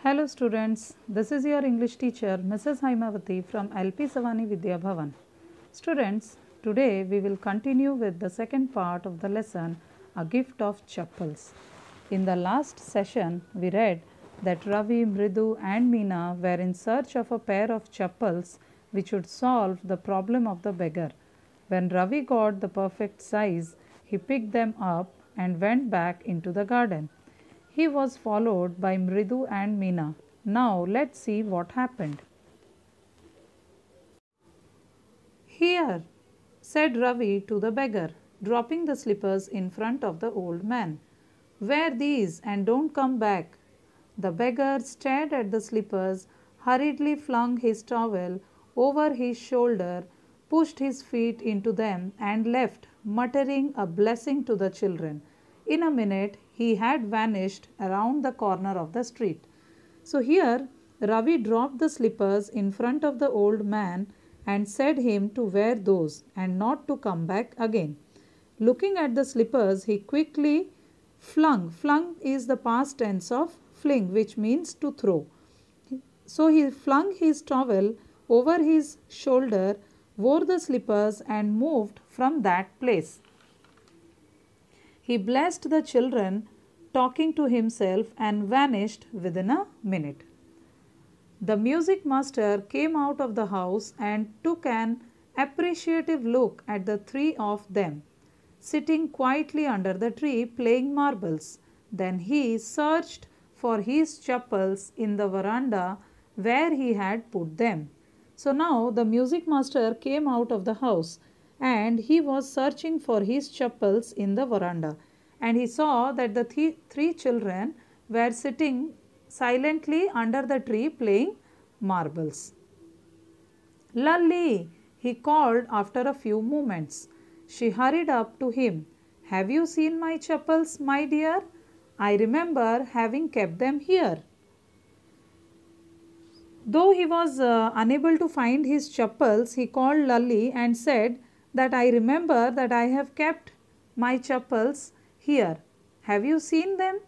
Hello students, this is your English teacher Mrs. Haimavati from LP Savani Vidya Bhavan. Students, today we will continue with the second part of the lesson, A Gift of Chappals. In the last session, we read that Ravi, Mridu and Meena were in search of a pair of chappals which would solve the problem of the beggar. When Ravi got the perfect size, he picked them up and went back into the garden. He was followed by Mridu and Meena. Now let's see what happened. Here, said Ravi to the beggar, dropping the slippers in front of the old man. Wear these and don't come back. The beggar stared at the slippers, hurriedly flung his towel over his shoulder, pushed his feet into them, and left, muttering a blessing to the children. In a minute, he had vanished around the corner of the street. So here, Ravi dropped the slippers in front of the old man and said him to wear those and not to come back again. Looking at the slippers, he quickly flung. Flung is the past tense of fling, which means to throw. So he flung his towel over his shoulder, wore the slippers, and moved from that place. He blessed the children, talking to himself, and vanished within a minute. The music master came out of the house and took an appreciative look at the three of them, sitting quietly under the tree playing marbles. Then he searched for his chappals in the veranda where he had put them. So now the music master came out of the house and he was searching for his chappals in the veranda, and he saw that the three children were sitting silently under the tree playing marbles. Lalli, he called after a few moments. She hurried up to him. Have you seen my chappals, my dear? I remember having kept them here. Though he was unable to find his chappals, he called Lalli and said that I remember that I have kept my chappals here. Have you seen them?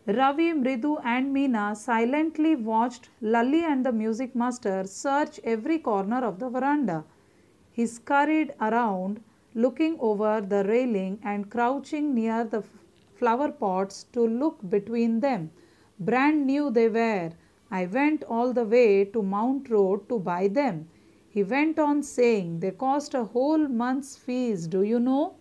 Ravi, Mridu and Meena silently watched Lalli and the music master search every corner of the veranda. He scurried around, looking over the railing and crouching near the flower pots to look between them. Brand new they were. I went all the way to Mount Road to buy them. He went on saying, they cost a whole month's fees, do you know?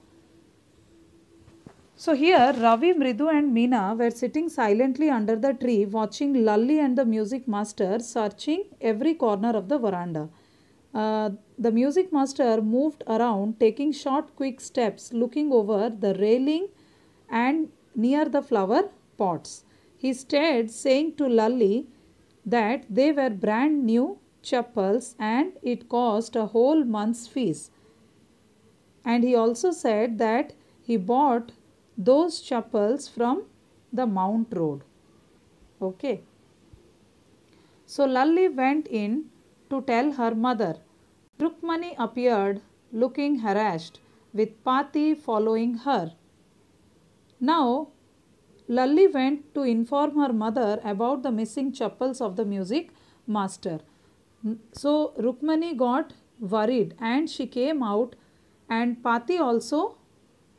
So here Ravi, Mridu and Meena were sitting silently under the tree watching Lalli and the music master searching every corner of the veranda. The music master moved around, taking short quick steps, looking over the railing and near the flower pots. He stared, saying to Lalli that they were brand new chappals and it cost a whole month's fees. And he also said that he bought those chappals from the Mount Road. Okay. So Lalli went in to tell her mother. Rukmani appeared looking harassed, with Pati following her. Now Lalli went to inform her mother about the missing chappals of the music master. So Rukmani got worried and she came out, and Pati also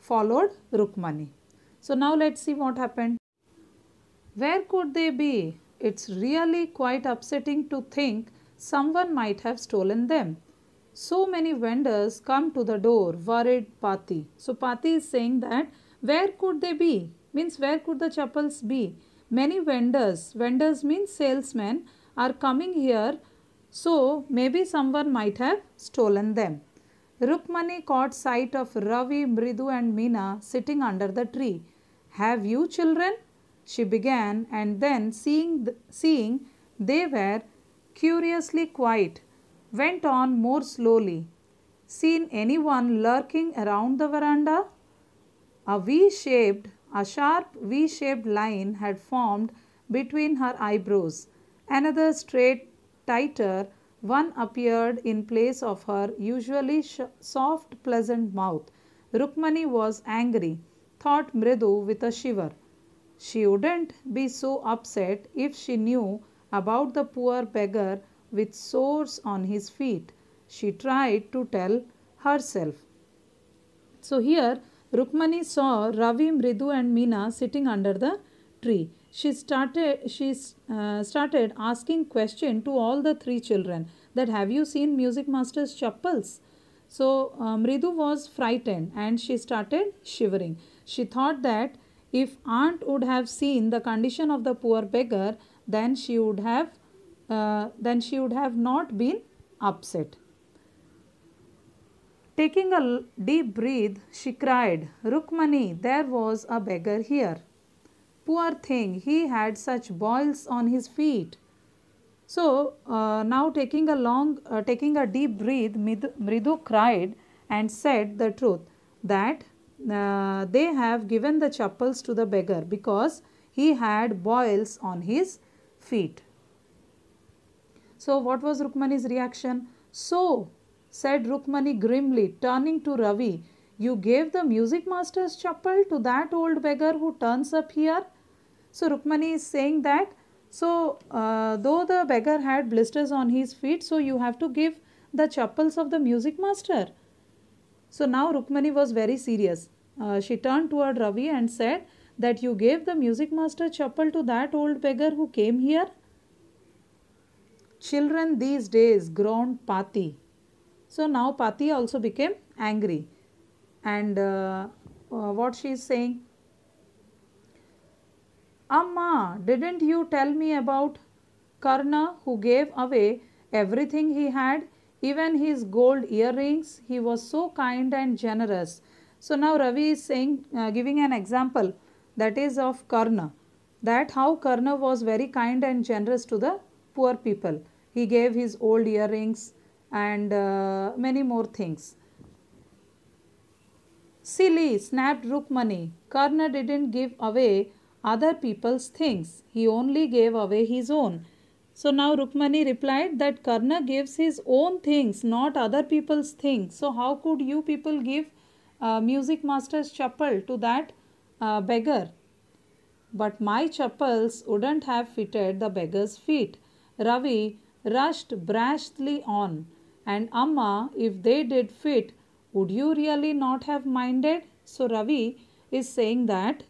followed Rukmani. So now let's see what happened. Where could they be? It's really quite upsetting to think someone might have stolen them. So many vendors come to the door, worried Pati. So Pati is saying that where could they be? Means where could the chappals be? Many vendors means salesmen, are coming here, so maybe someone might have stolen them. Rukmani caught sight of Ravi, Mridu and Meena sitting under the tree. Have you children? She began, and then seeing they were curiously quiet, went on more slowly. Seen anyone lurking around the veranda? A sharp V-shaped line had formed between her eyebrows. Another straight, tighter one appeared in place of her usually soft, pleasant mouth. Rukmani was angry, thought Mridu with a shiver. She wouldn't be so upset if she knew about the poor beggar with sores on his feet, she tried to tell herself. So here Rukmani saw Ravi, Mridu and Meena sitting under the tree. She started asking question to all the three children that have you seen music master's chappals? So Mridu was frightened and she started shivering. She thought that if aunt would have seen the condition of the poor beggar, then she would have not been upset. Taking a deep breath, she cried, Rukmani, there was a beggar here. Poor thing, he had such boils on his feet. So now taking a deep breath, Mridu cried and said the truth that they have given the chappals to the beggar because he had boils on his feet. So what was Rukmani's reaction? So, said Rukmani grimly, turning to Ravi, you gave the music master's chappal to that old beggar who turns up here? So Rukmani is saying that, so though the beggar had blisters on his feet, so you have to give the chappals of the music master. So now Rukmani was very serious. She turned toward Ravi and said that you gave the music master chappal to that old beggar who came here. Children these days groaned Pati. So now Pati also became angry. And what she is saying? Amma, didn't you tell me about Karna who gave away everything he had, even his gold earrings? He was so kind and generous. So now Ravi is saying, giving an example that is of Karna, that how Karna was very kind and generous to the poor people. He gave his old earrings and many more things. Silly, snapped Rukmani. Karna didn't give away other people's things. He only gave away his own. So now Rukmani replied that Karna gives his own things, not other people's things. So how could you people give music master's chappal to that beggar? But my chappals wouldn't have fitted the beggar's feet. Ravi rushed brashly on. And Amma, if they did fit, would you really not have minded? So Ravi is saying that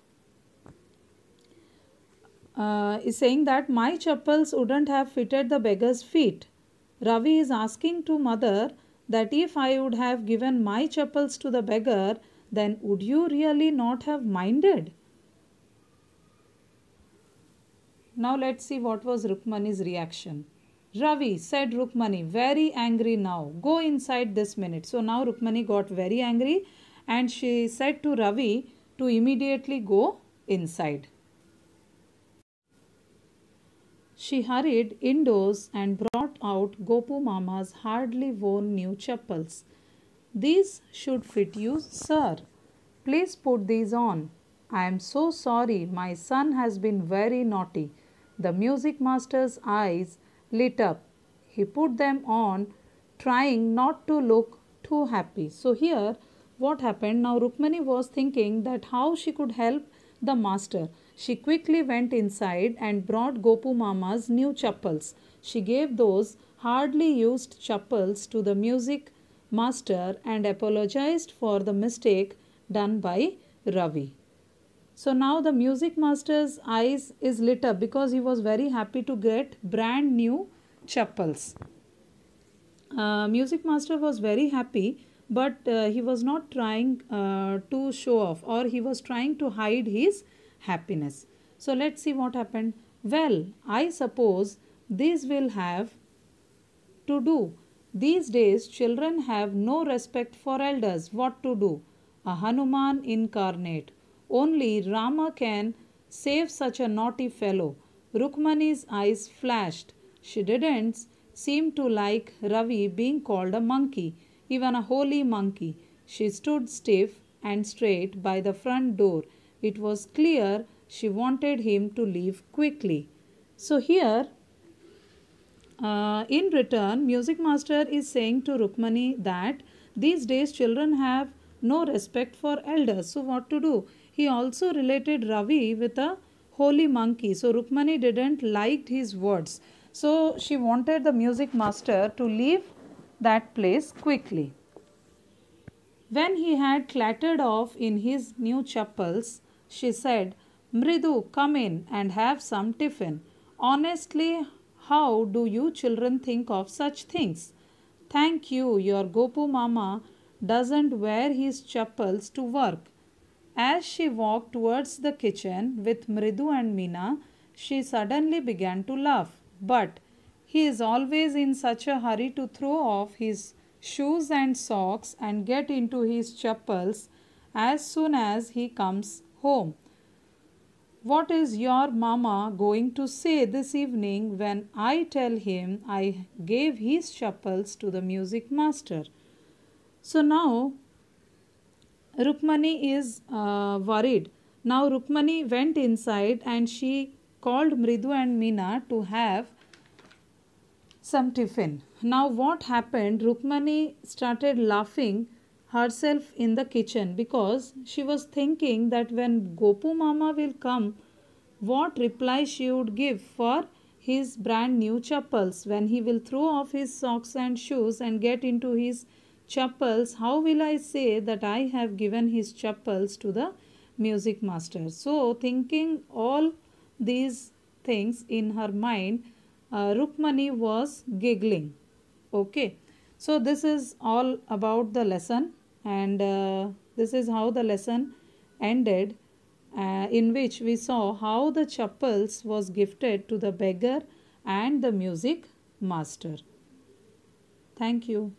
my chappals wouldn't have fitted the beggar's feet. Ravi is asking to mother that if I would have given my chappals to the beggar, then would you really not have minded? Now let's see what was Rukmani's reaction. Ravi, said Rukmani, very angry now. Go inside this minute. So now Rukmani got very angry and she said to Ravi to immediately go inside. She hurried indoors and brought out Gopu Mama's hardly worn new chappals. These should fit you, sir. Please put these on. I am so sorry, my son has been very naughty. The music master's eyes lit up. He put them on, trying not to look too happy. So here what happened? Now Rukmani was thinking that how she could help the master. She quickly went inside and brought Gopu Mama's new chappals. She gave those hardly used chappals to the music master and apologized for the mistake done by Ravi. So now the music master's eyes is lit up because he was very happy to get brand new chappals. Music master was very happy, but he was not trying to show off, or he was trying to hide his happiness. So let's see what happened. Well, I suppose this will have to do. These days children have no respect for elders. What to do? A Hanuman incarnate. Only Rama can save such a naughty fellow. Rukmani's eyes flashed. She didn't seem to like Ravi being called a monkey, even a holy monkey. She stood stiff and straight by the front door. It was clear she wanted him to leave quickly. So here, in return, music master is saying to Rukmani that these days children have no respect for elders. So what to do? He also related Ravi with a holy monkey. So Rukmani didn't like his words. So she wanted the music master to leave that place quickly. When he had clattered off in his new chappals, she said, Mridu, come in and have some tiffin. Honestly, how do you children think of such things? Thank you, your Gopu Mama doesn't wear his chappals to work. As she walked towards the kitchen with Mridu and Meena, she suddenly began to laugh. But he is always in such a hurry to throw off his shoes and socks and get into his chappals as soon as he comes home. What is your mama going to say this evening when I tell him I gave his chappals to the music master? So now Rukmani is worried. Now Rukmani went inside and she called Mridu and Meena to have some tiffin. Now what happened? Rukmani started laughing herself in the kitchen because she was thinking that when Gopu Mama will come, what reply she would give for his brand new chappals. When he will throw off his socks and shoes and get into his chappals, how will I say that I have given his chappals to the music master? So thinking all these things in her mind, Rukmani was giggling. Okay, so this is all about the lesson, and this is how the lesson ended, in which we saw how the chappals was gifted to the beggar and the music master. Thank you.